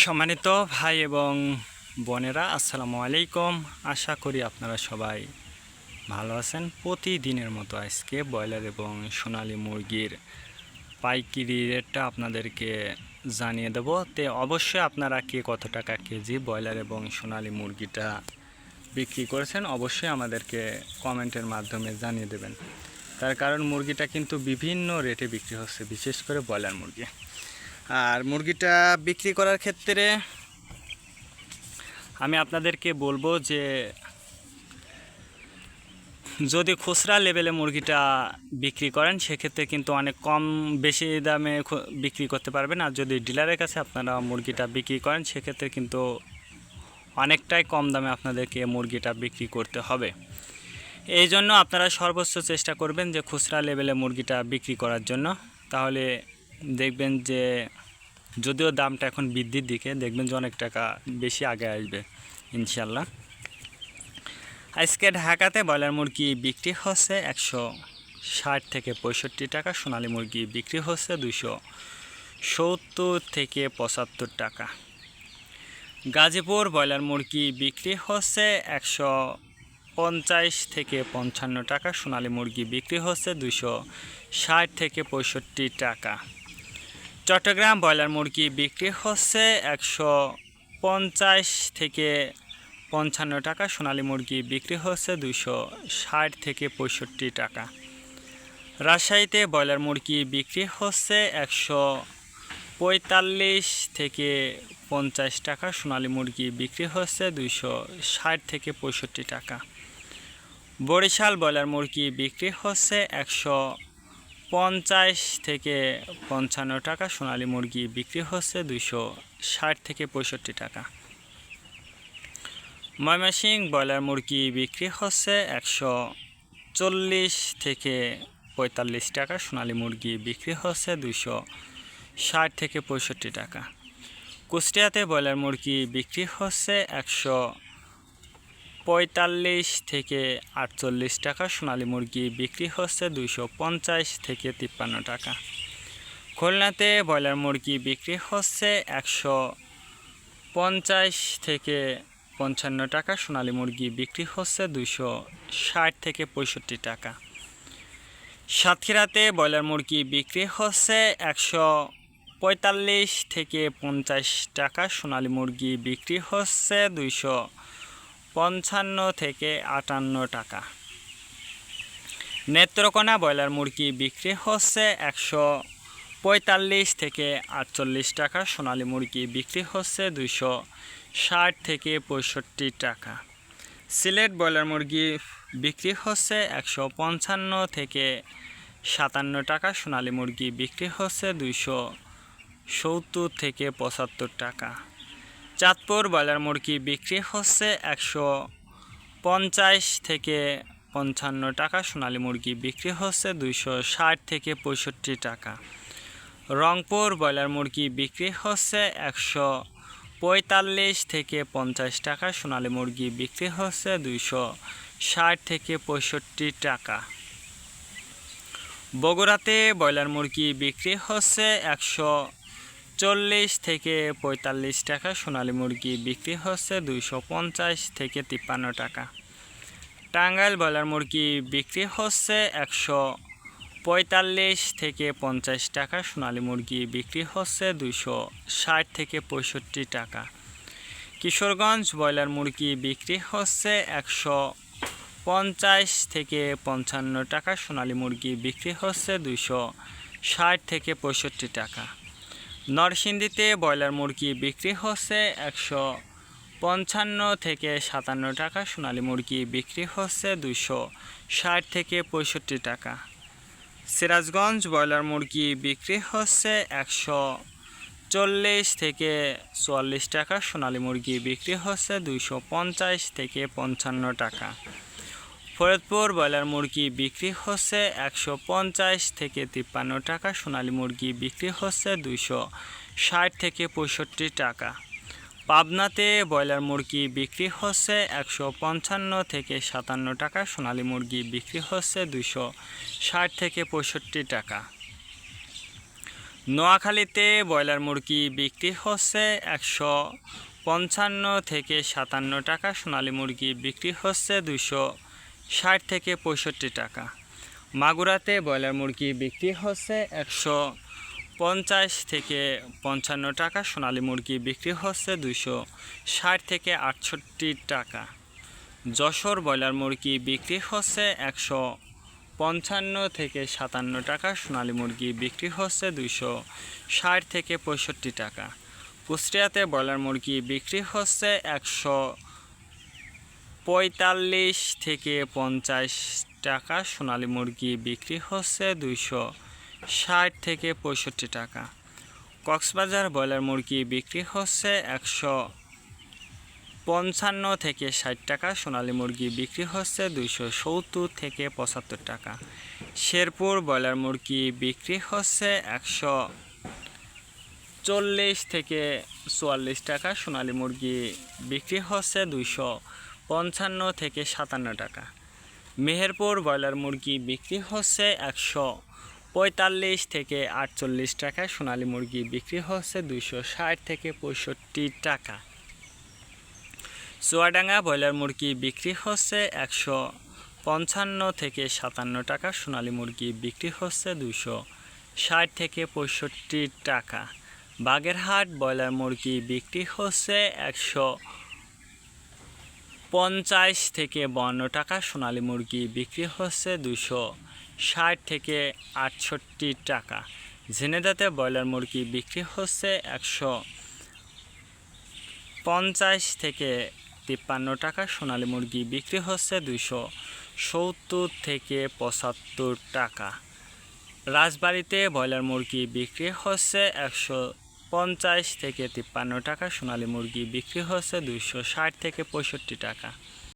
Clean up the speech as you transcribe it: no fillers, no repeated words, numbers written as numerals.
সম্মানিত ভাই এবং বোনেরা, আসসালামু আলাইকুম। আশা করি আপনারা সবাই ভালো আছেন। প্রতিদিনের মতো আজকে ব্রয়লার এবং সোনালী মুরগির পাইকারি রেটটা আপনাদেরকে জানিয়ে দেব। অবশ্যই আপনারা কে কত টাকা কেজি ব্রয়লার এবং সোনালী মুরগিটা বিক্রি করেছেন অবশ্যই আমাদেরকে কমেন্টের মাধ্যমে জানিয়ে দেবেন। তার কারণ মুরগিটা কিন্তু বিভিন্ন রেটে বিক্রি হচ্ছে, বিশেষ করে ব্রয়লার মুরগি। আর মুরগিটা বিক্রি করার ক্ষেত্রে আমি আপনাদেরকে বলবো যে যদি খুচরা লেভেলে মুরগিটা বিক্রি করেন সেক্ষেত্রে কিন্তু অনেক কম বেশি দামে বিক্রি করতে পারবেন। আর যদি ডিলারের কাছে আপনারা মুরগিটা বিক্রি করেন সেক্ষেত্রে কিন্তু অনেকটাই কম দামে আপনাদেরকে মুরগিটা বিক্রি করতে হবে। এই জন্য আপনারা সর্বোচ্চ চেষ্টা করবেন যে খুচরা লেভেলে মুরগিটা বিক্রি করার জন্য। তাহলে দেখবেন যে যদিও দামটা এখন বৃদ্ধির দিকে, দেখবেন যে অনেক টাকা বেশি আগে আসবে ইনশাল্লাহ। আজকে ঢাকাতে ব্রয়লার মুরগি বিক্রি হচ্ছে 160 থেকে 65 টাকা, সোনালী মুরগি বিক্রি হচ্ছে 270 থেকে 75 টাকা। গাজীপুর ব্রয়লার মুরগি বিক্রি হচ্ছে 150 থেকে 55 টাকা, সোনালী মুরগি বিক্রি হচ্ছে 260 থেকে 65 টাকা। চট্টগ্রাম ব্রয়লার মুরগি বিক্রি হচ্ছে 150 থেকে 55 টাকা, সোনালী মুরগি বিক্রি হচ্ছে 260 থেকে 65 টাকা। রাজশাহীতে ব্রয়লার মুরগি বিক্রি হচ্ছে 145 থেকে 50 টাকা, সোনালী মুরগি বিক্রি হচ্ছে 260 থেকে 65 টাকা। বরিশাল ব্রয়লার মুরগি বিক্রি হচ্ছে 150 থেকে 55 টাকা, সোনালী মুরগি বিক্রি হচ্ছে 260 থেকে 65 টাকা। ময়মনসিংহ ব্রয়লার মুরগি বিক্রি হচ্ছে 140 থেকে 45 টাকা, সোনালী মুরগি বিক্রি হচ্ছে 260 থেকে 65 টাকা। কুষ্টিয়াতে ব্রয়লার মুরগি বিক্রি হচ্ছে 145 থেকে 48 টাকা, সোনালী মুরগি বিক্রি হচ্ছে 250 থেকে 53 টাকা। খুলনাতে ব্রয়লার মুরগি বিক্রি হচ্ছে 150 থেকে 55 টাকা, সোনালী মুরগি বিক্রি হচ্ছে 260 থেকে 65 টাকা। সাতক্ষীরাতে ব্রয়লার মুরগি বিক্রি হচ্ছে 145 থেকে 50 টাকা, সোনালী মুরগি বিক্রি হচ্ছে 255 থেকে 58 টাকা। নেত্রকোনা ব্রয়লার মুরগি বিক্রি হচ্ছে 145 থেকে 48 টাকা, সোনালী মুরগি বিক্রি হচ্ছে 260 থেকে 65 টাকা। সিলেট ব্রয়লার মুরগি বিক্রি হচ্ছে 155 থেকে 57 টাকা, সোনালী মুরগি বিক্রি হচ্ছে 270 থেকে 75 টাকা। চাঁদপুর ব্রয়লার মুরগি বিক্রি হচ্ছে 150 থেকে 55 টাকা, সোনালী মুরগি বিক্রি হচ্ছে 260 থেকে 65 টাকা। রংপুর ব্রয়লার মুরগি বিক্রি হচ্ছে 145 থেকে 50 টাকা, সোনালী মুরগি বিক্রি হচ্ছে 260 থেকে 65 টাকা। বগুড়াতে ব্রয়লার মুরগি বিক্রি হচ্ছে 140 থেকে 45 টাকা, সোনালী মুরগি বিক্রি হচ্ছে 250 থেকে 53 টাকা। টাঙ্গাইল ব্রয়লার মুরগি বিক্রি হচ্ছে 145 থেকে 50 টাকা, সোনালী মুরগি বিক্রি হচ্ছে 260 থেকে 65 টাকা। কিশোরগঞ্জ ব্রয়লার মুরগি বিক্রি হচ্ছে 150 থেকে 55 টাকা, সোনালী মুরগি বিক্রি হচ্ছে 260 থেকে 65 টাকা। নরসিংদীতে ব্রয়লার মুরগি বিক্রি হচ্ছে 155 থেকে 57 টাকা, সোনালী মুরগি বিক্রি হচ্ছে 260 থেকে 65 টাকা। সিরাজগঞ্জ ব্রয়লার মুরগি বিক্রি হচ্ছে 140 থেকে 44 টাকা, সোনালী মুরগি বিক্রি হচ্ছে 250 থেকে 55 টাকা। ফরিদপুর ব্রয়লার মুরগি বিক্রি হচ্ছে 150 থেকে 53 টাকা, সোনালী মুরগি বিক্রি হচ্ছে 260 থেকে 65 টাকা। পাবনাতে ব্রয়লার মুরগি বিক্রি হচ্ছে 155 থেকে 57 টাকা, সোনালী মুরগি বিক্রি হচ্ছে 260 থেকে 65 টাকা। নোয়াখালীতে ব্রয়লার মুরগি বিক্রি হচ্ছে 155 থেকে 57 টাকা, সোনালী মুরগি বিক্রি হচ্ছে 260 থেকে 65 টাকা। মাগুরাতে ব্রয়লার মুরগি বিক্রি হচ্ছে 150 থেকে 55 টাকা, সোনালী মুরগি বিক্রি হচ্ছে 260 থেকে 68 টাকা। যশোর ব্রয়লার মুরগি বিক্রি হচ্ছে 155 থেকে 57 টাকা, সোনালী মুরগি বিক্রি হচ্ছে 260 থেকে 65 টাকা। কুষ্টিয়াতে ব্রয়লার মুরগি বিক্রি হচ্ছে 145 থেকে 50 টাকা, সোনালী মুরগি বিক্রি হচ্ছে 260 থেকে 65 টাকা। কক্সবাজার ব্রয়লার মুরগি বিক্রি হচ্ছে 155 থেকে 60 টাকা, সোনালী মুরগি বিক্রি হচ্ছে 270 থেকে 75 টাকা। শেরপুর ব্রয়লার মুরগি বিক্রি হচ্ছে 140 থেকে 44 টাকা, সোনালী মুরগি বিক্রি হচ্ছে 255 থেকে 57 টাকা। মেহেরপুর ব্রয়লার মুরগি বিক্রি হচ্ছে 145 থেকে 48 টাকা, সোনালী মুরগি বিক্রি হচ্ছে 260 থেকে 65 টাকা। চুয়াডাঙ্গা ব্রয়লার মুরগি বিক্রি হচ্ছে 155 থেকে 57 টাকা, সোনালী মুরগি বিক্রি হচ্ছে 260 থেকে 65 টাকা। বাগেরহাট ব্রয়লার মুরগি বিক্রি হচ্ছে 150 থেকে 52 টাকা, সোনালী মুরগি বিক্রি হচ্ছে 260 থেকে 68 টাকা। ঝিনেদাতে ব্রয়লার মুরগি বিক্রি হচ্ছে 150 থেকে 53 টাকা, সোনালী মুরগি বিক্রি হচ্ছে 270 থেকে 75 টাকা। রাজবাড়িতে ব্রয়লার মুরগি বিক্রি হচ্ছে 150 থেকে 53 টাকা, সোনালী মুরগি বিক্রি হচ্ছে 260 থেকে 65 টাকা।